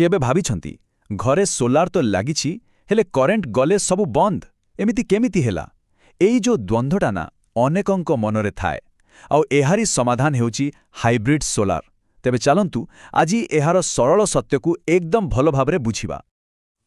केबे भाबिछंती घरे सोलार तो लागिछि हेले करेंट गले सबु बंद एमिति केमिति हेला। एई जो द्वंद्वटा ना अनेकंक मनरे थाए आउ एहारी समाधान हेउछि हाइब्रिड सोलार। तेबे चलंतु आजी एहार सरल सत्यकू एकदम भलो भाबरे बुझिबा।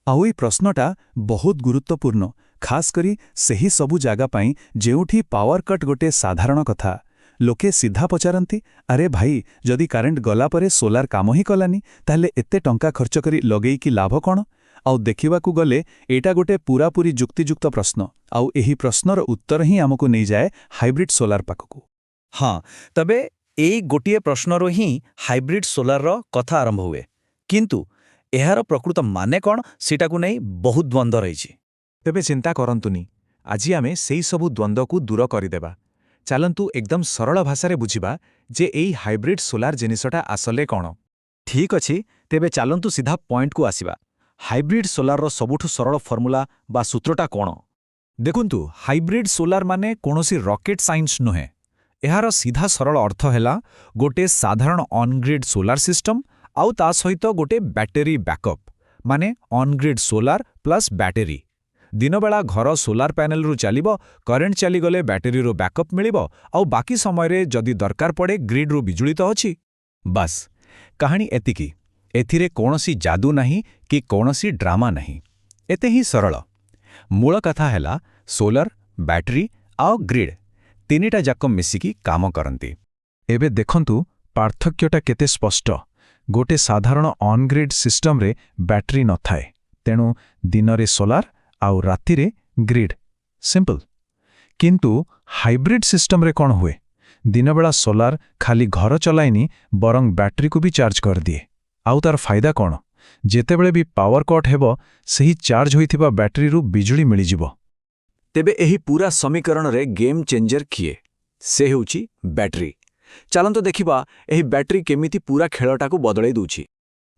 आउ ए प्रश्नटा बहुत गुरुत्वपूर्ण, खास करी सेही सबु जागा पाई जेउठी पावर कट गोटे साधारण कथा। लोके सीधा पचारती, अरे भाई जदि कारेंट गला परे सोलार काम ही कलानी ताहले एते टंका खर्च करी लगेई की लाभ कौन। आउ देखिबाकू गले एटा गोटे पूरापूरी जुक्तियुक्त प्रश्न। आउ एही प्रश्नर उत्तर ही आमको नहीं जाए हाइब्रिड सोलार पाखकू। हाँ, तबे एई गोटिए प्रश्नरो ही हाइब्रिड सोलार कथा आरंभ हुए। किंतु एहार प्रकृत माने कौन सीटाकू नहीं बहुत द्वंद्व रही। तेबे चिंता करंतुनी, आज आमे सेई सबु द्वंद्व को दूर करदेबा। चलंतु एकदम सरल भाषारे बुझिबा जे एई हाइब्रिड सोलार जिनिसटा आसले कौन। ठीक अछि, तेबे चलंतु सीधा पॉइंट को आसिबा। हाइब्रिड सोलार सबुठु सरल फर्मुला बा सूत्रटा कौन। देखुंतु हाइब्रिड सोलार माने कोनोसी रॉकेट साइंस नुहे। एहार सीधा सरल अर्थ हैला गोटे साधारण ऑन-ग्रिड सोलार सिस्टम आउ ता सहित गोटे बैटरी बैकअप, माने ऑन-ग्रिड सोलार प्लस बैटरी। दिन बेला घर सोलार पैनल रु चलिबो, करेंट चली गले बैटरी रो बैकअप मिलिबो आउ बाकी समय रे जदि दरकार पड़े ग्रिड रु बिजुली तो अछि। बस कहानी एतिकी। एथिरे कोनोसी जादू नहीं कि कोनोसी ड्रामा नहीं, एते ही सरल। मूल कथा हैला सोलर, बैटरी आउ ग्रिड तीनिटा जाक मिसिकी काम करंती। एबे देखंतु पार्थक्यटा केते स्पष्ट। गोटे साधारण ऑन ग्रिड सिस्टम रे बैटरी न थाए, तेणु दिनरे सोलार आउ रातिरे ग्रिड, सिंपल। किंतु हाइब्रिड सिस्टम रे कौन हुए, दिनबेला सोलार खाली घर चलाइनी बरंग बैटरी को भी चार्ज कर दिए। आउ तार फायदा कौन, जेतेबेले भी पावर कट हेबो सही चार्ज होइथिबा बैटरी रु बिजुली मिली जिवो। तेबे एही पूरा समीकरण रे गेम चेंजर किए, से हेउची बैटरी। चलंतो देखिबा एही बैटरी केमिति पूरा खेलटा को बदलै दूची।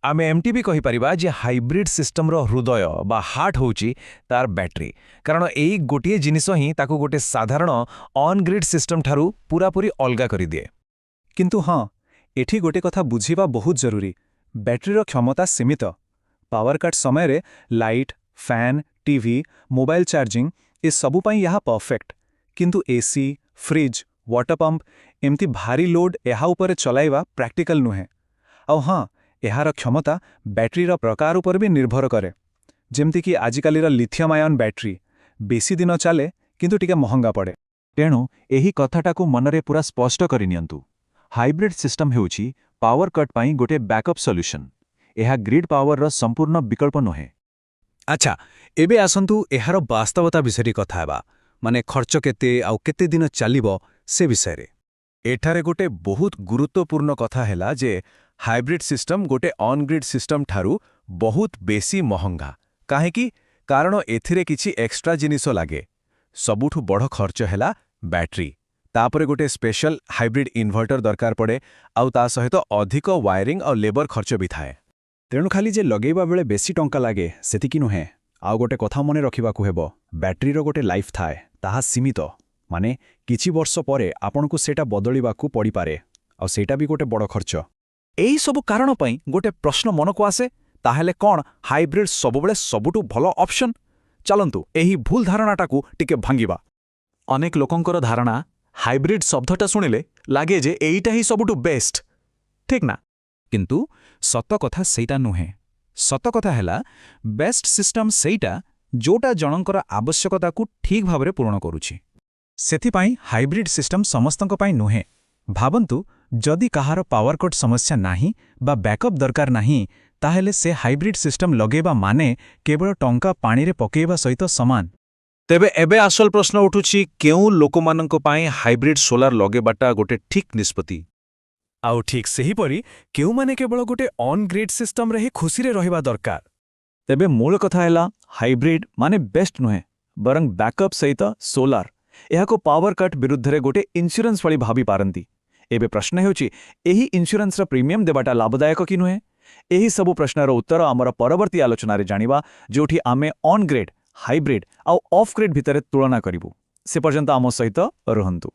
आमे एमटी भी कहि परिबा जे हाइब्रिड सिस्टम रो हृदय बा हार्ट होउची तार बैटरी, कारण एई गोटिए जिनिस ही ताको गोटे साधारण ऑन ग्रिड सिस्टम ठारू पूरापूरी अलगा करि दिए। किंतु हाँ, एठी गोटे कथा बुझिबा बहुत जरूरी। बैटरीर क्षमता सीमित। पावर कट समय रे light, fan, TV, mobile charging ए सबु पाई यहाँ परफेक्ट। किंतु एसी, फ्रिज, वाटर पंप एमती भारी लोड एहा उपरे चलाइबा प्रैक्टिकल नुहे। आउ हाँ, एहार क्षमता बैटरीर प्रकार उपर भी निर्भर करे। जेमती कि आजिकालीर लिथियम आयन बैटरी बेसी दिन चले किंतु टिके महंगा पड़े। तेणु एही कथाटाकू मनरे पूरा स्पष्ट करिनियंतु। हाइब्रिड सिस्टम हेउची पावर कट पाई गोटे बैकअप सॉल्यूशन। एहा ग्रिड पावर रो संपूर्ण विकल्प नुहे। अच्छा, एबे आसंतु एहार वास्तवता विषय कथा हेबा, माने खर्च केते आउ केते दिन चलिबो से विषय रे। एठारे गोटे बहुत गुरुत्वपूर्ण कथा हैला जे हाइब्रिड सिस्टम गोटे ऑन ग्रिड सिस्टम ठारू बहुत बेसी महंगा। काहे कि कारण एथिरे किछि एक्स्ट्रा जिनिस लागे। सबुठु बड़ खर्च हैला बैटरी, तापरे गोटे स्पेशल हाइब्रिड इन्वर्टर दरकार पड़े आउ ता सहित अधिक वायरिंग और लेबर खर्च भी थाए। तेणु खाली जे लगेइबा बेले बेसी टंका लागे सेतिकी नुहे। आउ गोटे कथा मने रखिबाकू हेबो, बैटरीर गोटे लाइफ थाए, ताहा सीमित। माने किछि वर्ष परे आपनकू सेटा बदलिबाकू पड़ी पारे, आउ सेटा भी गोटे बड़ खर्च। एही सबु कारण पई गोटे प्रश्न मनकू आसे, ताहेले कौन हाइब्रिड सबुबेले सबुठु भलो ऑप्शन। चलंतु एही भूल धारणाटाकू टिके भांगिबा। अनेक लोकंकर धारणा हाइब्रिड शब्दटा सुनिले लागे जे एईटा ही सबुठु बेस्ट, ठीक ना। किंतु सत कथा सेटा नुहे। सत कथा हैला बेस्ट सिस्टम सेटा जोटा जनंकर आवश्यकता को ठीक भाबरे पूर्ण करूछि। सेथिपाई हाइब्रिड सिस्टम समस्तंक पाई नुहे। भाबंतु जदि कहार पावर कट समस्या नाही बा बैकअप दरकार नाही, ताहेले से हाइब्रिड सिस्टम लगेबा माने केवल टंका पानी रे पकेइबा सहित समान। तेबे एबे असल प्रश्न उठुछि, केउ लोकमानंक पाई हाइब्रिड सोलार लगेबाटा गोटे ठीक निष्पत्ति। आउ ठीक सेही परी केउ माने केवल गोटे ऑन ग्रिड सिस्टम रे ही खुशी रे रहिबा दरकार। तेबे मूल कथा हैला हाइब्रिड माने बेस्ट नुहे, बरंग बैकअप सहित सोलार एहाको पावर कट विरुद्ध रे गोटे इंश्योरेंस वाली भाबी पारंती। एबे प्रश्न हेउछि, एही इंश्योरेंस रा प्रीमियम देबाटा लाभदायक कि नुहे। एही सबु प्रश्नर उत्तर आमर परवर्ती आलोचना रे जानिबा, जोठी आमे ऑन ग्रिड, हाइब्रिड आउ ऑफ ग्रिड भितरे तुलना करिबु। से पर्यंत आम सहित रहंतु।